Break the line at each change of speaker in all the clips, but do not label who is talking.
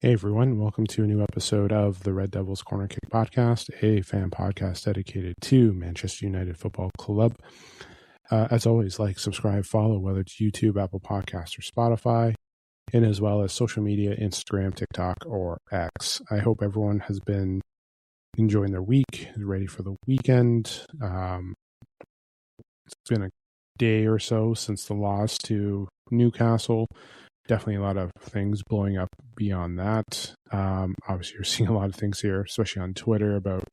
Hey everyone, welcome to a new episode of the Red Devils Corner Kick podcast, a fan podcast dedicated to Manchester United Football Club. As always, like, subscribe, follow, whether it's YouTube, Apple Podcasts, or Spotify, and as well as social media, Instagram, TikTok, or X. I hope everyone has been enjoying their week, ready for the weekend. It's been a day or so since the loss to Newcastle. Definitely a lot of things blowing up beyond that. Obviously, you're seeing a lot of things here, especially on Twitter, about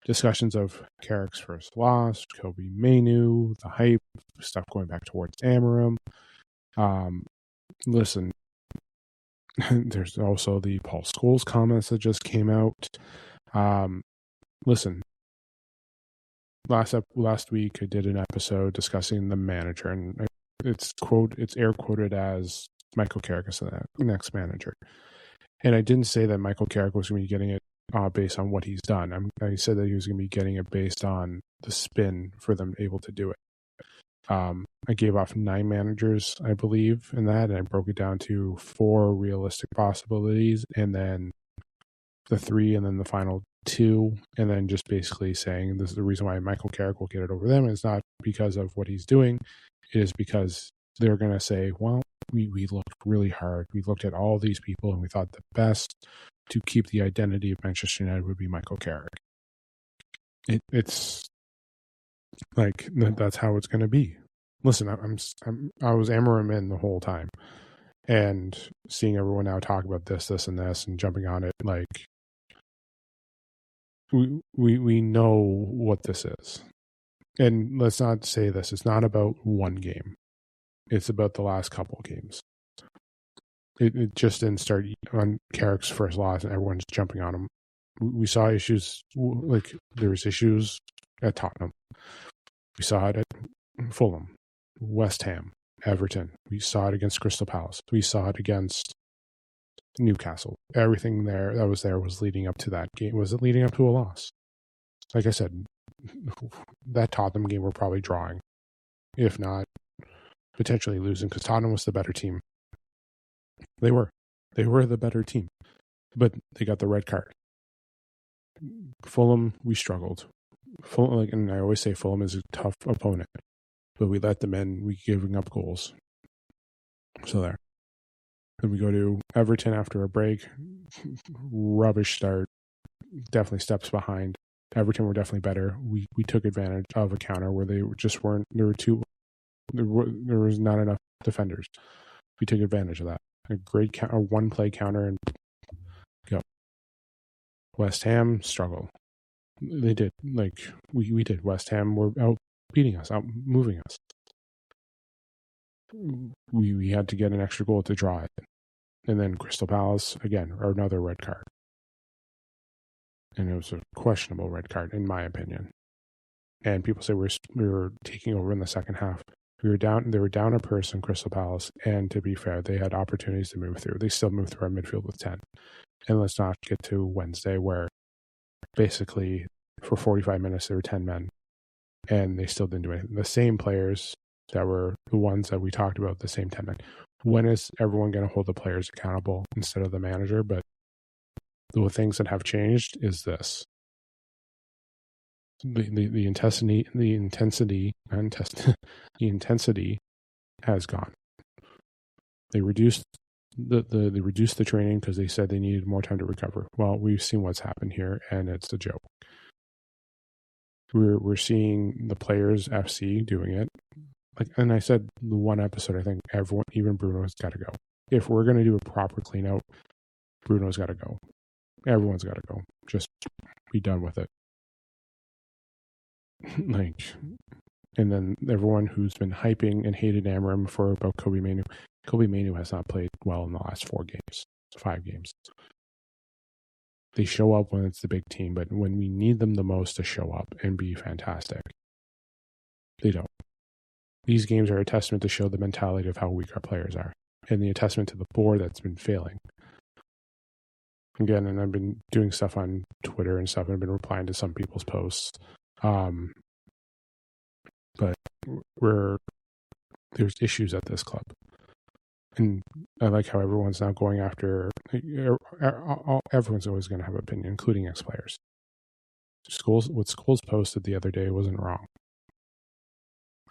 discussions of Carrick's first loss, Kobe Mainu, the hype, stuff going back towards Amarim. Listen, there's also the Paul Scholes comments that just came out. Listen, last week I did an episode discussing the manager, and it's air quoted as Michael Carrick is the next manager. And I didn't say that Michael Carrick was going to be getting it based on what he's done. I said that he was going to be getting it based on the spin for them able to do it. I gave off 9 managers, I believe, in that, and I broke it down to 4 realistic possibilities, and then the 3, and then the final 2, and then just basically saying this is the reason why Michael Carrick will get it over them. It's not because of what he's doing. It is because they're going to say, well, we looked really hard. We looked at all these people, and we thought the best to keep the identity of Manchester United would be Michael Carrick. It's like that's how it's going to be. Listen, I was Amarim in the whole time, and seeing everyone now talk about this, and this, and jumping on it, like we know what this is. And let's not say this. It's not about one game. It's about the last couple of games. It just didn't start on Carrick's first loss and everyone's jumping on him. We saw issues, like there was issues at Tottenham. We saw it at Fulham, West Ham, Everton. We saw it against Crystal Palace. We saw it against Newcastle. Everything that was there was leading up to that game. Was it leading up to a loss? Like I said, that Tottenham game we're probably drawing. If not, potentially losing, because Tottenham was the better team. They were the better team, but they got the red card. Fulham, we struggled. Fulham, and I always say Fulham is a tough opponent, but we let them in. We giving up goals. So there. Then we go to Everton after a break. Rubbish start. Definitely steps behind. Everton were definitely better. We took advantage of a counter where they just weren't. There was not enough defenders. We took advantage of that. A great one-play counter and go. West Ham struggle. They did. We did. West Ham were out beating us, out moving us. We had to get an extra goal to draw it. And then Crystal Palace, again, another red card. And it was a questionable red card, in my opinion. And people say we were taking over in the second half. They were down a person, Crystal Palace, and to be fair, they had opportunities to move through. They still moved through our midfield with 10. And let's not get to Wednesday where basically for 45 minutes there were 10 men and they still didn't do anything. The same players that were the ones that we talked about, the same 10 men. When is everyone going to hold the players accountable instead of the manager? But the things that have changed is this. The intensity has gone. They reduced the training because they said they needed more time to recover. Well, we've seen what's happened here, and it's a joke. We're seeing the players FC doing it. And I said the one episode, I think everyone, even Bruno's got to go. If we're going to do a proper clean out, Bruno's got to go. Everyone's got to go. Just be done with it. And then everyone who's been hyping and hated Amarim about Kobe Mainu. Kobe Mainu has not played well in the last 5 games. They show up when it's the big team, but when we need them the most to show up and be fantastic, they don't. These games are a testament to show the mentality of how weak our players are, and the testament to the board that's been failing. Again, and I've been doing stuff on Twitter and stuff, and I've been replying to some people's posts. But there's issues at this club. And I like how everyone's now going after. Everyone's always going to have an opinion, including ex-players. What Scholes posted the other day wasn't wrong,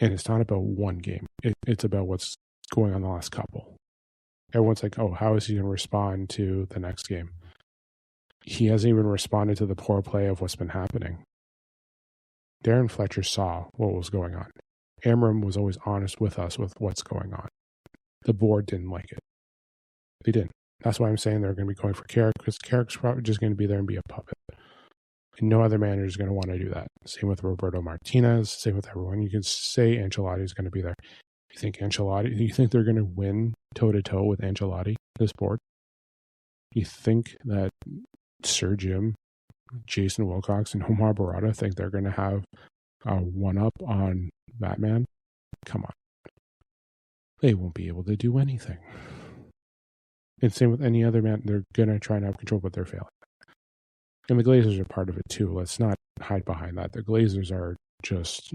and it's not about one game. It's about what's going on the last couple. Everyone's like, "Oh, how is he going to respond to the next game?" He hasn't even responded to the poor play of what's been happening. Darren Fletcher saw what was going on. Amram was always honest with us with what's going on. The board didn't like it. They didn't. That's why I'm saying they're going to be going for Carrick, because Carrick's probably just going to be there and be a puppet. And no other manager is going to want to do that. Same with Roberto Martinez. Same with everyone. You can say Ancelotti is going to be there. You think they're going to win toe-to-toe with Ancelotti, this board? You think that Sir Jim, Jason Wilcox, and Omar Barada think they're going to have a one-up on Batman? Come on. They won't be able to do anything. And same with any other man. They're going to try and have control, but they're failing. And the Glazers are part of it too. Let's not hide behind that. The Glazers are just,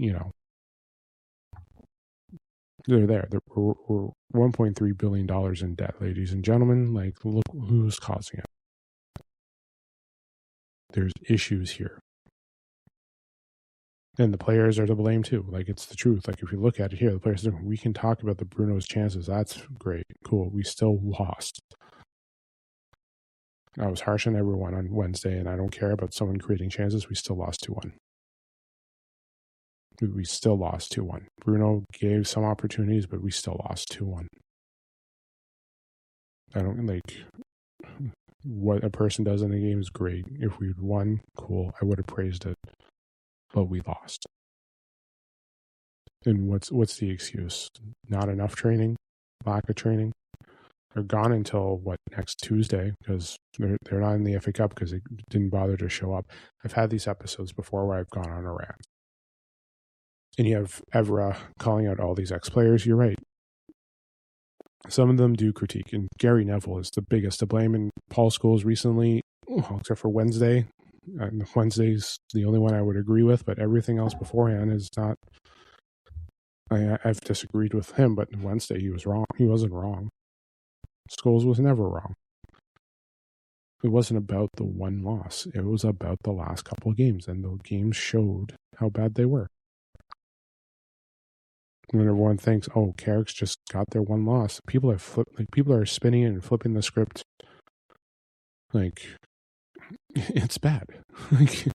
they're there. We're $1.3 billion in debt, ladies and gentlemen. Like, look who's causing it. There's issues here. And the players are to blame too. Like, it's the truth. Like, if you look at it here, the players, we can talk about the Bruno's chances. That's great. Cool. We still lost. I was harsh on everyone on Wednesday, and I don't care about someone creating chances. We still lost 2-1. We still lost 2-1. Bruno gave some opportunities, but we still lost 2-1. I don't like what a person does in the game is great. If we'd won, cool. I would have praised it, but we lost. And what's the excuse? Not enough training, lack of training. They're gone until next Tuesday, because they're not in the FA Cup because they didn't bother to show up. I've had these episodes before where I've gone on a rant. And you have Evra calling out all these ex-players. You're right. Some of them do critique, and Gary Neville is the biggest to blame. And Paul Scholes recently, except for Wednesday, Wednesday's the only one I would agree with, but everything else beforehand is not. I've disagreed with him, but Wednesday he was wrong. He wasn't wrong. Scholes was never wrong. It wasn't about the one loss. It was about the last couple of games, and the games showed how bad they were. When everyone thinks, "Oh, Carrick's just got their one loss," people are spinning it and flipping the script. Like, it's bad. Like,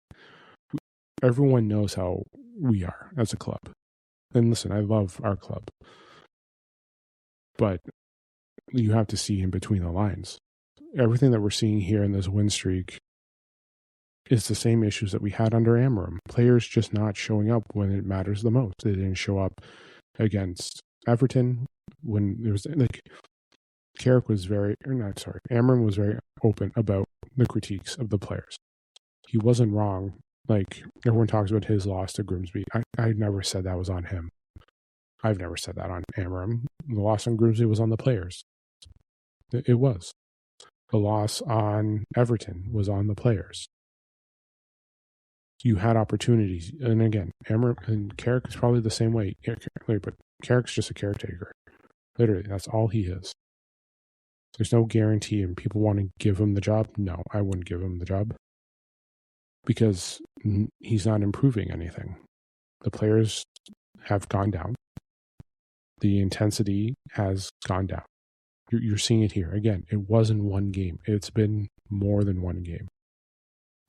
everyone knows how we are as a club. And listen, I love our club, but you have to see in between the lines. Everything that we're seeing here in this win streak is the same issues that we had under Amram. Players just not showing up when it matters the most. They didn't show up against Everton when there was Carrick was Amram was very open about the critiques of the players. He wasn't wrong. Like, everyone talks about his loss to Grimsby. I never said that was on him. I've never said that on Amram. The loss on Grimsby was on the players. It was. The loss on Everton was on the players. You had opportunities. And again, Amram and Carrick is probably the same way. But Carrick's just a caretaker. Literally, that's all he is. There's no guarantee, and people want to give him the job. No, I wouldn't give him the job. Because he's not improving anything. The players have gone down. The intensity has gone down. You're seeing it here. Again, it wasn't one game. It's been more than one game.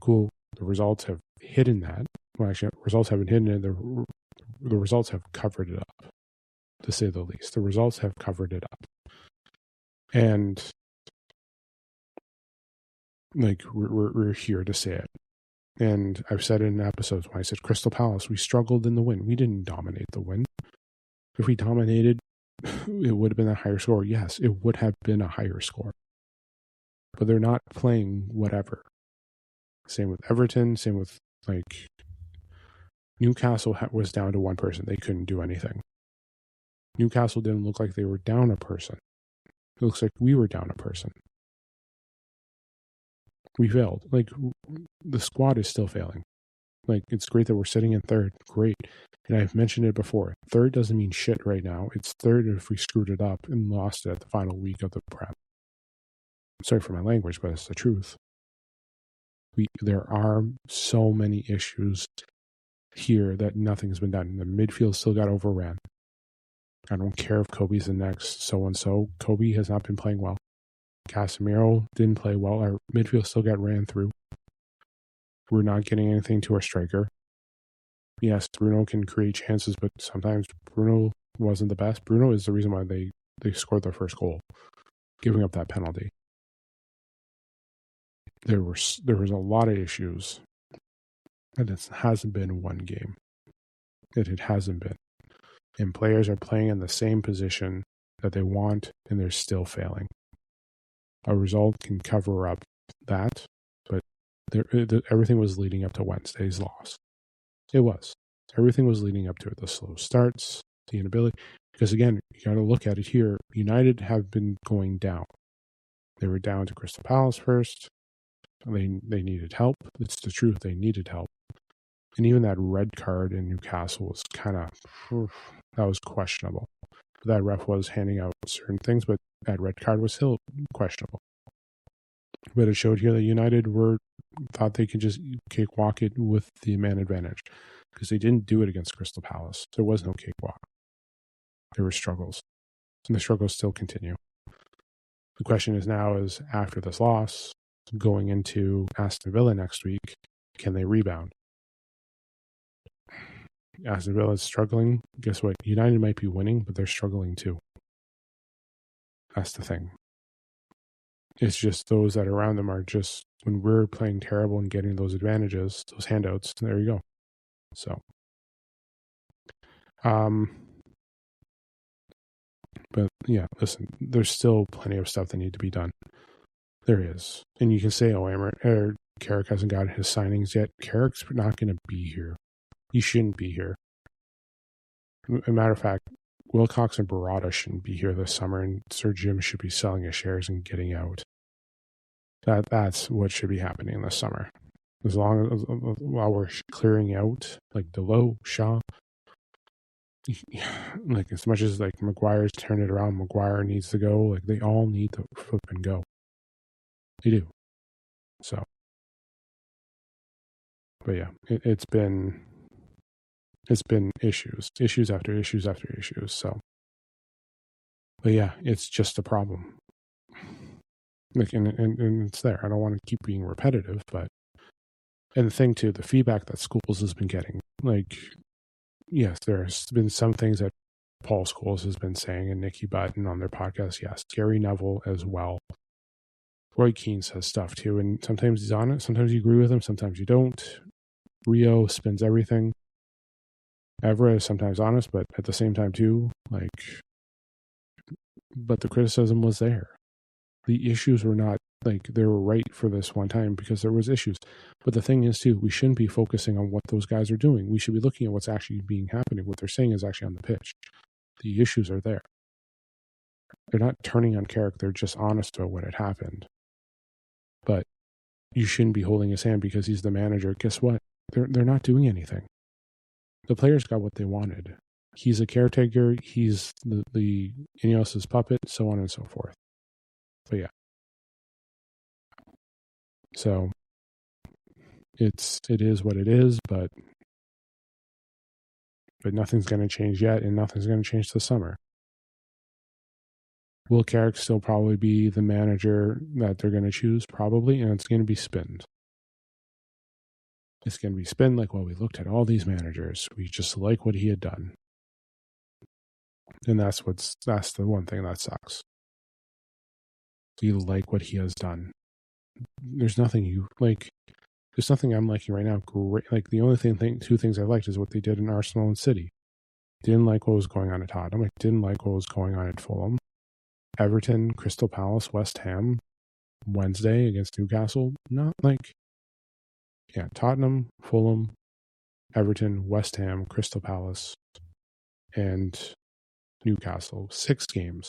Cool. The results have hidden that. Well, actually, results haven't hidden it. The results have covered it up, to say the least. The results have covered it up. And, like, we're here to say it. And I've said it in episodes when I said Crystal Palace, we struggled in the win. We didn't dominate the win. If we dominated, it would have been a higher score. Yes, it would have been a higher score. But they're not playing whatever. Same with Everton. Same with, Newcastle was down to one person. They couldn't do anything. Newcastle didn't look like they were down a person. It looks like we were down a person. We failed. The squad is still failing. Like, it's great that we're sitting in third. Great. And I've mentioned it before. Third doesn't mean shit right now. It's third if we screwed it up and lost it at the final week of the prep. Sorry for my language, but it's the truth. There are so many issues here that nothing's been done. The midfield still got overran. I don't care if Kobe's the next so-and-so. Kobe has not been playing well. Casemiro didn't play well. Our midfield still got ran through. We're not getting anything to our striker. Yes, Bruno can create chances, but sometimes Bruno wasn't the best. Bruno is the reason why they scored their first goal, giving up that penalty. There was a lot of issues, and it hasn't been one game. It hasn't been. And players are playing in the same position that they want, and they're still failing. A result can cover up that, but everything was leading up to Wednesday's loss. It was. Everything was leading up to it. The slow starts, the inability. Because again, you got to look at it here. United have been going down. They were down to Crystal Palace first. They needed help. It's the truth. They needed help. And even that red card in Newcastle was kind of, that was questionable. That ref was handing out certain things, but that red card was still questionable. But it showed here that United thought they could just cakewalk it with the man advantage, because they didn't do it against Crystal Palace. There was no cakewalk. There were struggles, and the struggles still continue. The question is now, is after this loss, going into Aston Villa next week, can they rebound? Aston Villa is struggling. Guess what? United might be winning, but they're struggling too. That's the thing. It's just those that are around them are just, when we're playing terrible and getting those advantages, those handouts, there you go. So, but yeah, listen, there's still plenty of stuff that need to be done. There is. And you can say, Carrick hasn't got his signings yet. Carrick's not going to be here. He shouldn't be here. As a matter of fact, Wilcox and Barada shouldn't be here this summer, and Sir Jim should be selling his shares and getting out. That's what should be happening this summer. As long as, while we're clearing out, like Delo, Shaw, like as much as like Maguire's turned it around, Maguire needs to go, like they all need to flip and go. They do. So, but yeah, it's been issues after issues after issues. So, but yeah, it's just a problem. Like, and it's there. I don't want to keep being repetitive, but, and the thing too, the feedback that Scholes has been getting, like, yes, there's been some things that Paul Scholes has been saying and Nicky Button on their podcast. Yes, Gary Neville as well. Roy Keane says stuff too, and sometimes he's on it. Sometimes you agree with him, sometimes you don't. Rio spins everything. Evra is sometimes honest, but at the same time too, like, but the criticism was there. The issues were not, like, they were right for this one time because there was issues. But the thing is too, we shouldn't be focusing on what those guys are doing. We should be looking at what's actually happening. What they're saying is actually on the pitch. The issues are there. They're not turning on Carrick. They're just honest about what had happened. But you shouldn't be holding his hand because he's the manager. Guess what? They're not doing anything. The players got what they wanted. He's a caretaker. He's the Ineos's puppet, so on and so forth. But yeah. So it is what it is, but nothing's going to change yet, and nothing's going to change this summer. Will Carrick still probably be the manager that they're going to choose? Probably, and it's going to be spinned. It's going to be spinned like, well, we looked at all these managers. We just like what he had done. And that's the one thing that sucks. You like what he has done. There's nothing I'm liking right now. Great. Like the only two things I liked is what they did in Arsenal and City. Didn't like what was going on at Tottenham. Like didn't like what was going on at Fulham. Everton, Crystal Palace, West Ham, Wednesday against Newcastle. Not like, yeah, Tottenham, Fulham, Everton, West Ham, Crystal Palace, and Newcastle. 6 games.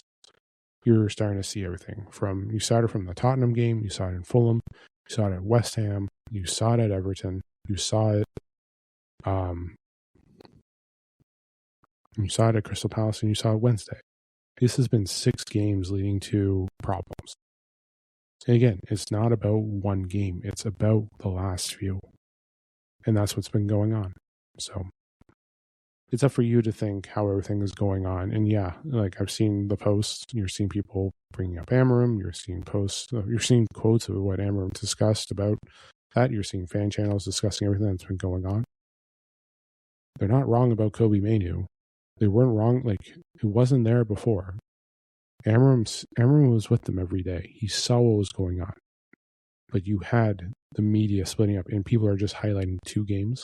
You're starting to see everything. You started from the Tottenham game, you saw it in Fulham, you saw it at West Ham, you saw it at Everton, you saw it You saw it at Crystal Palace and you saw it Wednesday. This has been 6 games leading to problems. And again, it's not about one game. It's about the last few. And that's what's been going on. So it's up for you to think how everything is going on. And yeah, like I've seen the posts. You're seeing people bringing up Amarim. You're seeing posts. You're seeing quotes of what Amarim discussed about that. You're seeing fan channels discussing everything that's been going on. They're not wrong about Kobe Mainu. They weren't wrong. Like it wasn't there before. Amarim was with them every day. He saw what was going on. But you had the media splitting up, and people are just highlighting 2 games.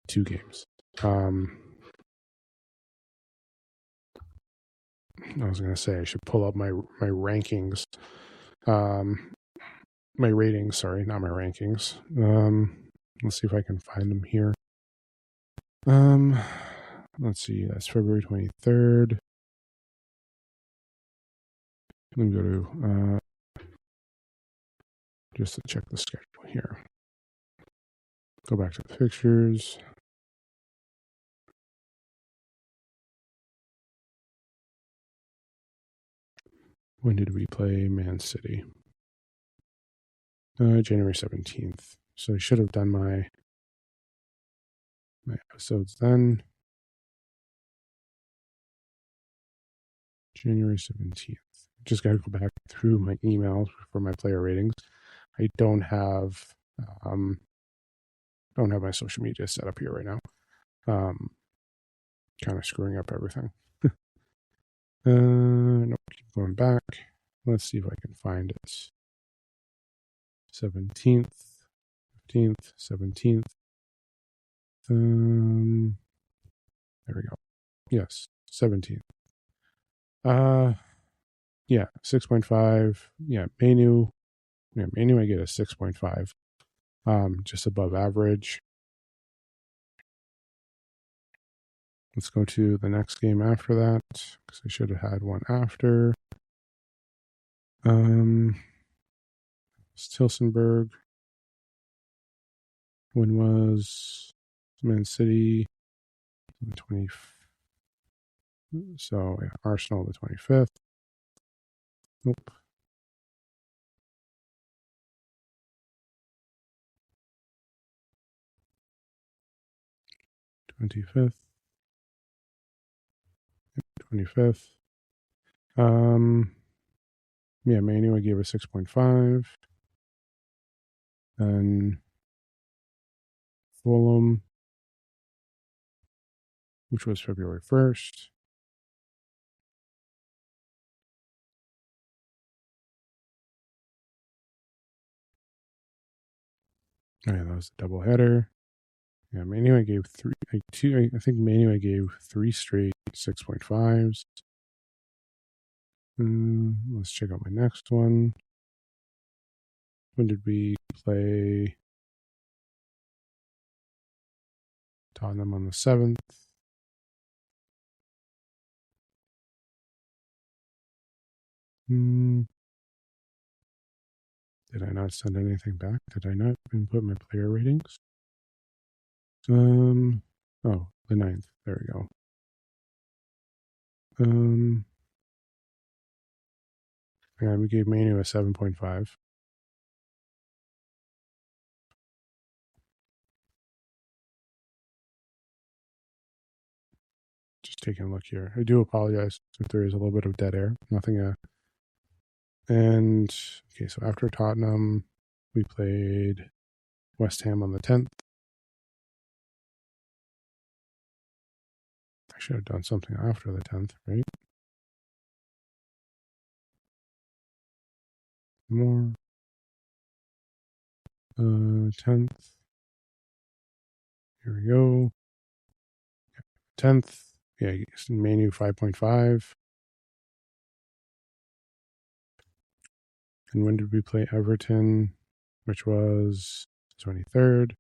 2 games. I was going to say I should pull up my rankings. My ratings, sorry, not my rankings. Let's see if I can find them here. Let's see, that's February 23rd. Let me go to just to check the schedule here. Go back to the fixtures. When did we play Man City? January 17th. So I should have done my episodes then. January 17th. Just got to go back through my emails for my player ratings. I don't have my social media set up here right now. Kind of screwing up everything. Nope, keep going back. Let's see if I can find it. 17th, 15th, 17th. There we go. Yes, 17th. Yeah, 6.5. Yeah, Mainu. Yeah, Mainu I get a 6.5. Just above average. Let's go to the next game after that, because I should have had one after. Stilsenberg. When was Man City? The 20th. So yeah, Arsenal the 25th. Nope. 25th. 25th. Yeah, Manu I gave a 6.5. And Fulham, which was February 1st. Oh, yeah, that was a double header. Yeah, Manu I gave I think Manu I gave 3 straight 6.5s. Let's check out my next one. When did we play Tottenham on the 7th? Did I not send anything back? Did I not input my player ratings? Oh, the 9th. There we go. And we gave Manu a 7.5. Just taking a look here. I do apologize if there is a little bit of dead air. Nothing. And okay, so after Tottenham, we played West Ham on the 10th. I should have done something after the 10th, right? More. 10th. Here we go. 10th. Yeah, Manu 5.5. And when did we play Everton? Which was 23rd.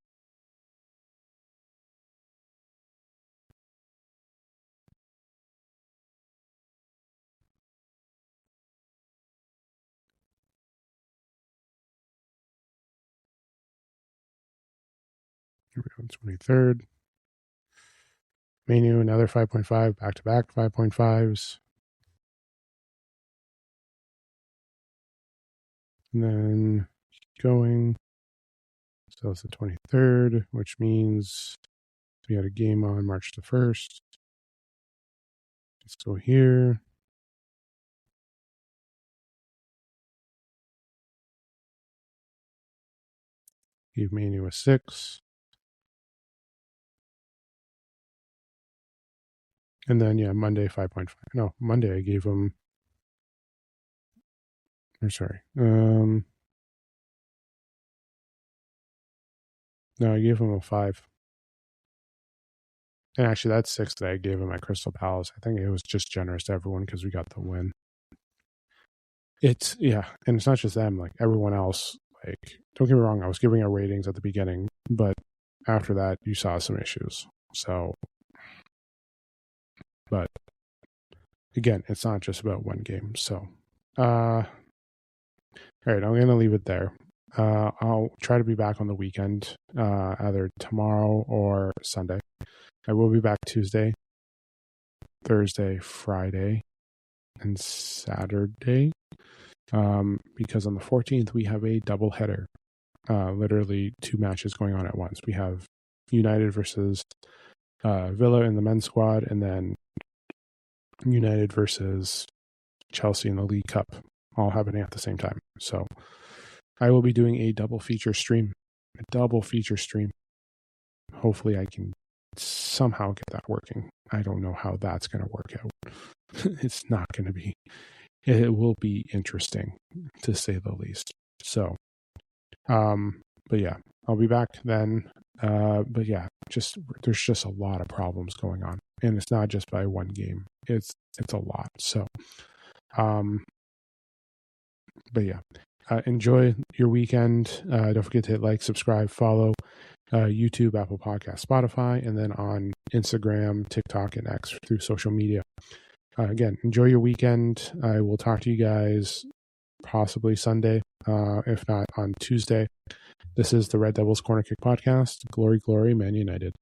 Here we go, 23rd. Menu, another 5.5, back-to-back 5.5s. And then going. So it's the 23rd, which means we had a game on March the 1st. Let's go here. Gave Manu a 6. And then, yeah, Monday 5.5. No, Monday I gave him. Or sorry. No, I gave him a 5. And actually, that's 6 that I gave him at Crystal Palace. I think it was just generous to everyone because we got the win. It's, yeah, and it's not just them. Like, everyone else, like, don't get me wrong, I was giving our ratings at the beginning, but after that, you saw some issues. So, but again, it's not just about one game. So, all right, I'm going to leave it there. I'll try to be back on the weekend, either tomorrow or Sunday. I will be back Tuesday, Thursday, Friday, and Saturday, because on the 14th we have a double header. Literally 2 matches going on at once. We have United versus Villa in the men's squad, and then United versus Chelsea in the League Cup, all happening at the same time. So I will be doing a double feature stream. Hopefully I can somehow get that working. I don't know how that's going to work out. It's not going to be. It will be interesting, to say the least. So, but yeah, I'll be back then. But yeah, there's just a lot of problems going on, and it's not just by one game. It's a lot. So, but yeah, enjoy your weekend. Don't forget to hit like, subscribe, follow. YouTube, Apple Podcasts, Spotify, and then on Instagram, TikTok, and X through social media. Again, enjoy your weekend. I will talk to you guys possibly Sunday, if not on Tuesday. This is the Red Devils Corner Kick Podcast. Glory, glory, Man United.